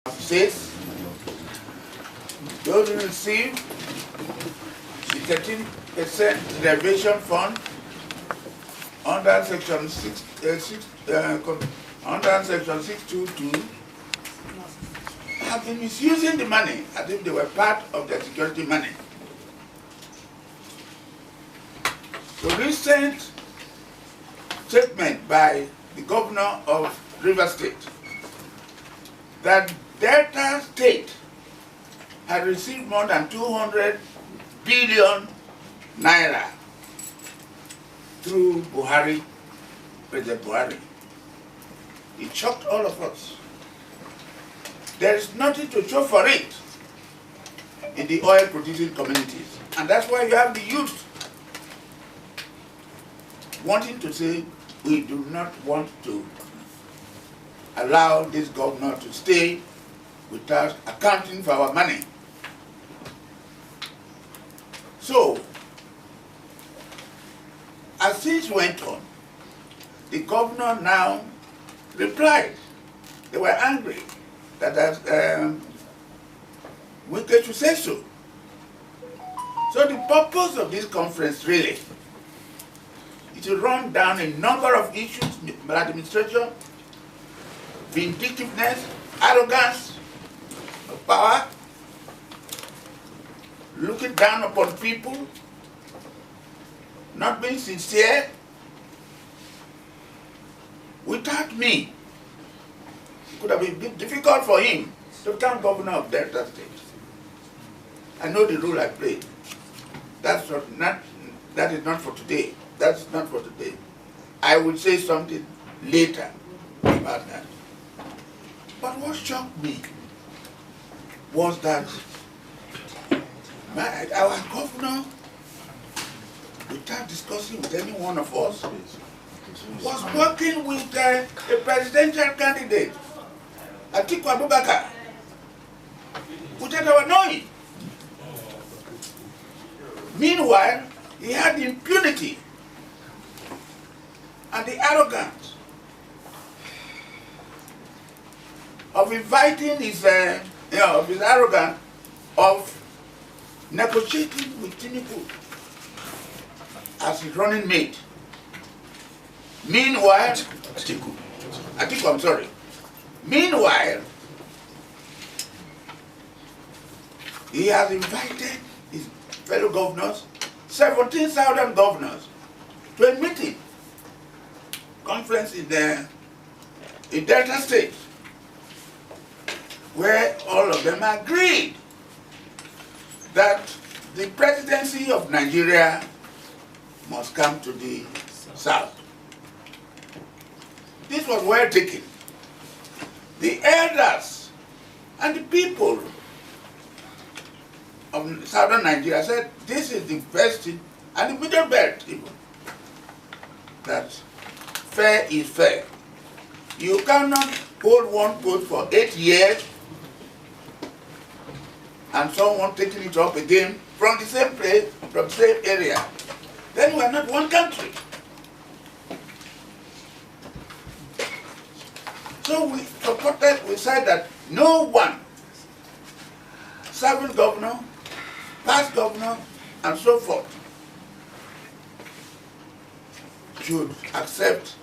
says those who receive the 13% reservation fund under section 622 have been misusing the money as if they were part of their security money. The recent statement by the governor of Rivers State that Delta State had received more than 200 billion naira through Buhari, President Buhari. It shocked all of us. There is nothing to show for it in the oil producing communities. And that's why you have the youth wanting to say, we do not want to allow this governor to stay without accounting for our money. So, as things went on, the governor now replied. They were angry that Wike should say so. So the purpose of this conference really is to run down a number of issues: maladministration, vindictiveness, arrogance of power, looking down upon people, not being sincere. Without me, it could have been a bit difficult for him to become governor of Delta State. I know the role I played. That is not for today. That's not for today. I will say something later about that. But what shocked me was that our governor, without discussing with any one of us, was working with a presidential candidate, Atiku Abubakar, without our knowing. Meanwhile, he had the impunity and the arrogance of inviting his arrogance of negotiating with Tinubu as his running mate. Meanwhile, Atiku, I'm sorry. Meanwhile, he has invited his fellow governors, 17 southern governors, to a meeting, conference in Delta State, where all of them agreed that the presidency of Nigeria must come to the south. This was well taken. The elders and the people of southern Nigeria said, this is the best thing, and the middle belt even, that fair is fair. You cannot hold one post for 8 years and someone taking it up again from the same place, from the same area. Then we are not one country. So we said that no one, serving governor, past governor, and so forth, should accept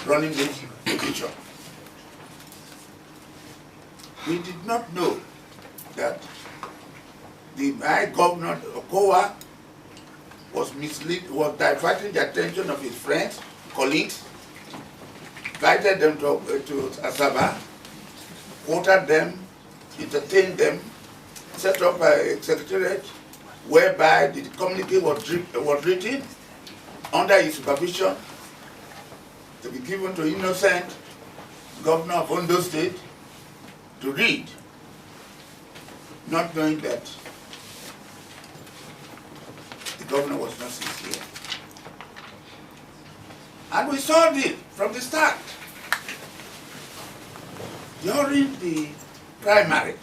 running this position. We did not know that the high governor Okowa was diverting the attention of his friends, colleagues, invited them to Asaba, quoted them, entertained them, set up a secretariat whereby the communique was written under his supervision to be given to innocent governor of Ondo State to read, not knowing that the governor was not sincere. And we saw this from the start. During the primary,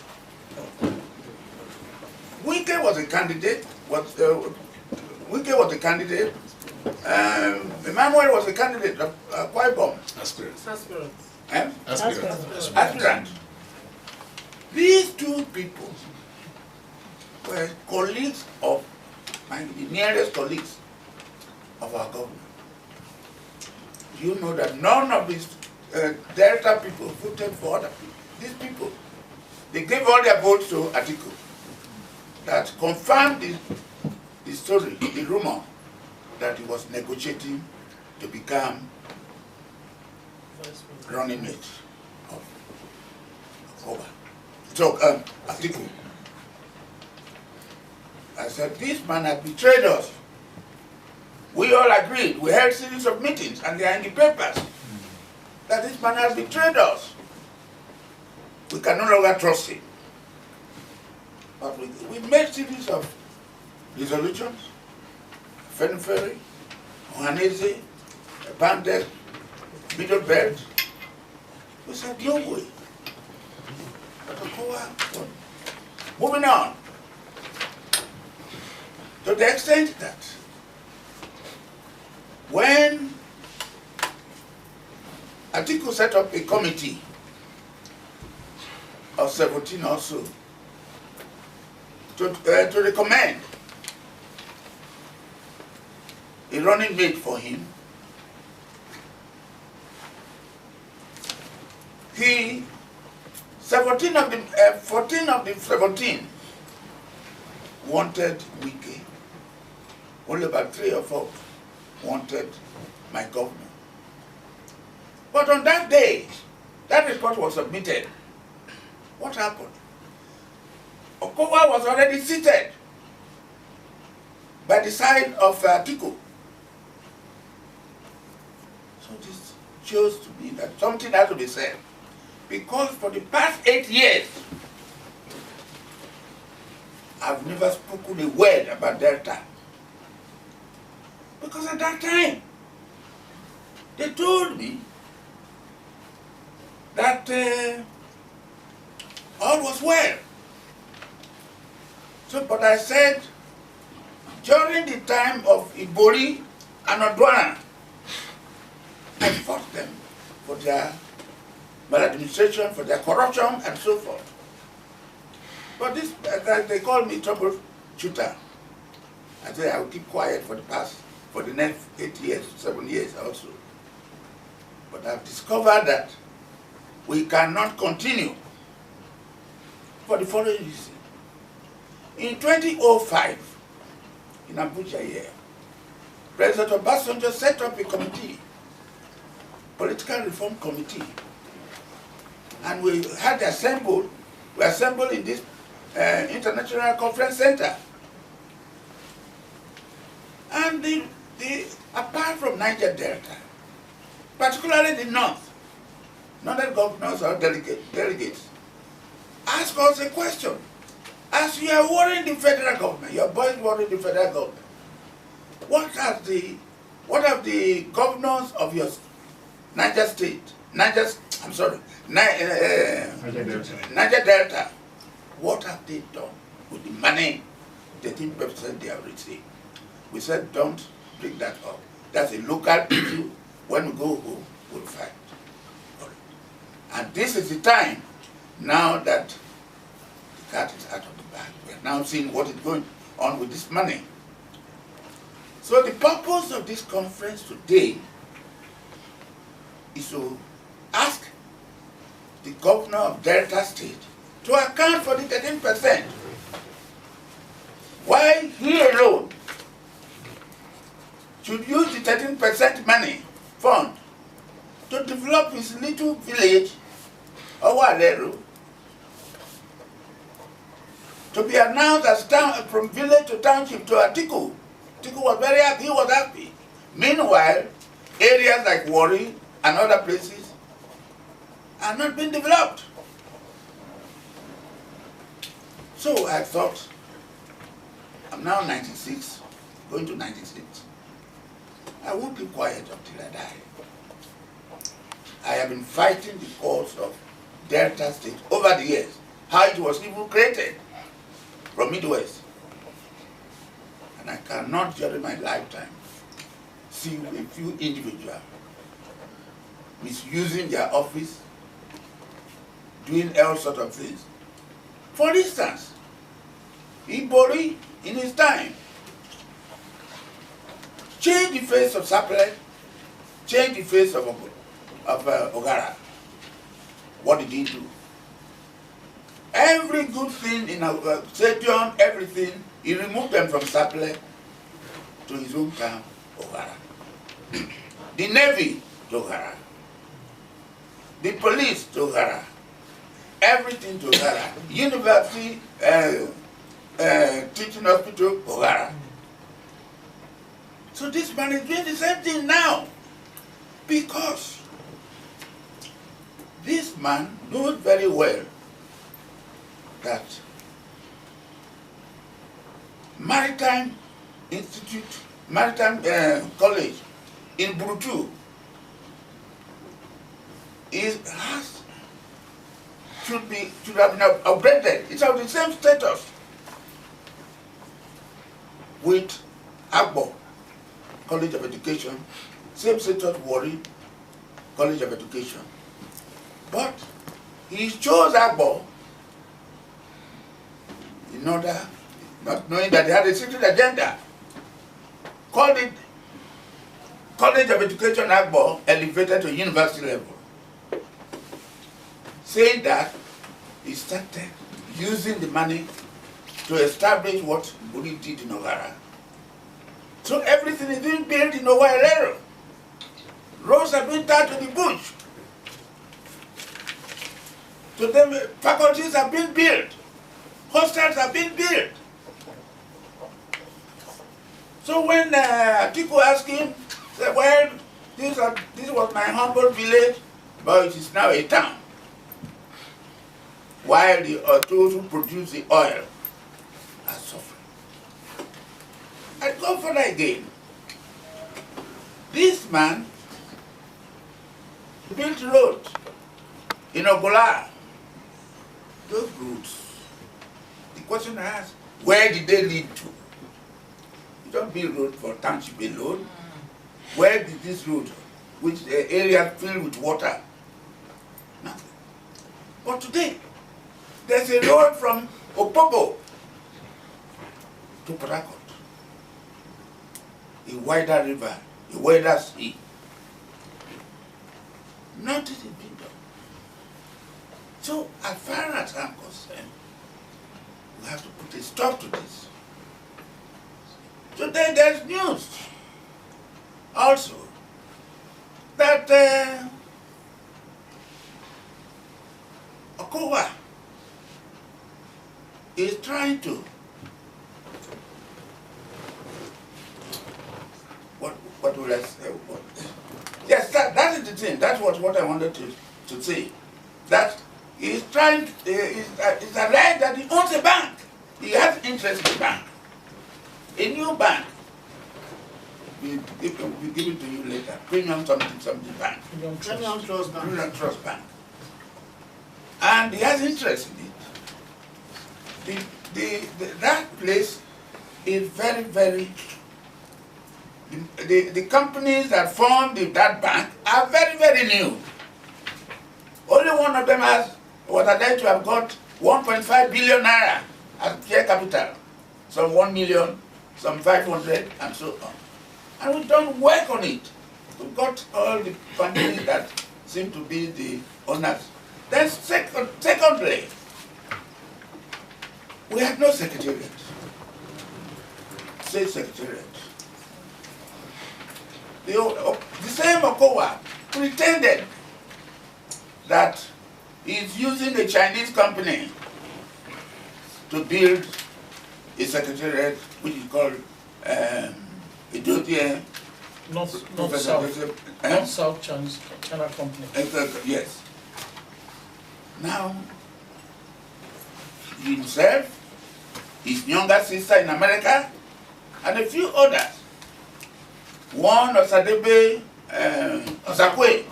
Wike was a candidate. Wike was a candidate. Emmanuel was a candidate. Aspirant. Aspirant. Aspirant. people were colleagues of the nearest colleagues of our government. You know that none of these Delta people voted for other people. These people, they gave all their votes to Atiku. That confirmed the story, the rumor, that he was negotiating to become running mate of Okowa. So, Atiku. I said, this man has betrayed us. We all agreed. We held series of meetings, and they are in the papers, that this man has betrayed us. We can no longer trust him. But we made series of resolutions, Fenferry, Ohanese, Bandel, Middle Belt. We said, no way. But Okowa, moving on. To the extent that when Atiku set up a committee of 17 or so to recommend a running mate for him, 14 of the 17 wanted Wike. Only about 3 or 4 wanted my governor. But on that day, that report was submitted. What happened? Okowa was already seated by the side of Atiku. So this shows to me that something has to be said. Because for the past 8 years, I've never spoken a word about Delta. Because at that time, they told me that all was well. So, but I said, during the time of Buhari and Edwin, I fought them for their maladministration, for their corruption, and so forth. But this, they call me troubleshooter. I said I will keep quiet for the next 8 years, 7 years also. But I've discovered that we cannot continue for the following reason. In 2005, in Abuja here, President Obasanjo set up a committee, political reform committee, and we had assembled, in this International Conference Center. And apart from Niger Delta, particularly the North, Northern governors or delegates, ask us a question. As you are worrying the federal government, your boys worrying the federal government, what have the governors of your Niger Delta, what have they done with the money, 13% they have received? We said, don't bring that up. That's a local issue. When we go home, we'll fight. And this is the time now that the cat is out of the bag. We are now seeing what is going on with this money. So the purpose of this conference today is to ask the governor of Delta State to account for the 13%. Why he alone should use the 13% money fund to develop his little village, Owadero, to be announced as from village to township to Atiku. Atiku was very happy, he was happy. Meanwhile, areas like Warri and other places are not being developed. So I thought, I'm now 96, going to 96. I won't be quiet until I die. I have been fighting the cause of Delta State over the years, how it was even created from Midwest. And I cannot during my lifetime see a few individuals misusing their office, doing all sorts of things. For instance, Buhari in his time changed the face of Sapele, changed the face of Ogara. What did he do? Every good thing in our stadium, everything, he removed them from Sapele to his hometown, Ogara. The Navy to Ogara. The police to Ogara. Everything to Ogara. University, teaching hospital, Ogara. So this man is doing the same thing now. Because this man knows very well that Maritime Institute, Maritime College in Burutu should have been upgraded. It's of the same status with Agbo College of Education, same status Buhari College of Education. But he chose Agbo in order, not knowing that they had a secret agenda, called it College of Education Agbo, elevated to university level, saying that he started using the money to establish what Buhari did in Ogara. So everything is being built in Owa. Roads are being tied to the bush. So then faculties are being built. Hostels are being built. So when Atiku asked him, said, well, this was my humble village, but it is now a town. While those who produce the oil are suffering. I go further again. This man built roads in Okowa. Those roads, the question I ask, where did they lead to? You don't build road for township alone. Where did this road, which area filled with water? Nothing. But today, there's a road from Opobo to Port Harcourt. A wider river, a wider sea. Nothing is being done. So, as far as I'm concerned, we have to put a stop to this. Today there's news also that Okowa is trying to what will I say? Yes, that is the thing. That's what I wanted to say. That he's trying. It's alleged that he owns a bank. He has interest in the bank. A new bank. We'll give it to you later. Premium something bank. Premium Trust Bank. Premium Trust Bank. And he has interest in it. That place is very, very. The companies that formed that bank are very, very new. Only one of them was alleged to have got 1.5 billion naira as share capital. Some 1 million, some 500, and so on. And we don't work on it. We've got all the companies that seem to be the owners. Then secondly, we have no secretariat. State secretariat. The same Okowa pretended that he's using a Chinese company to build a secretariat which is called Ethiopia. North-South China company. Yes. Now, himself, his younger sister in America, and a few others. One, Osadebe Osakwe,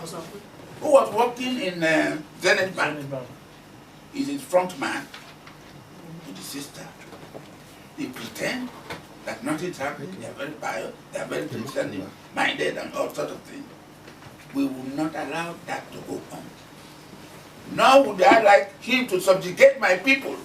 who was working in Zenith Bank, is his front man with his sister. They pretend that nothing's happening, they are very pious, they are very Christian minded and all sorts of things. We will not allow that to go on. Nor would I like him to subjugate my people.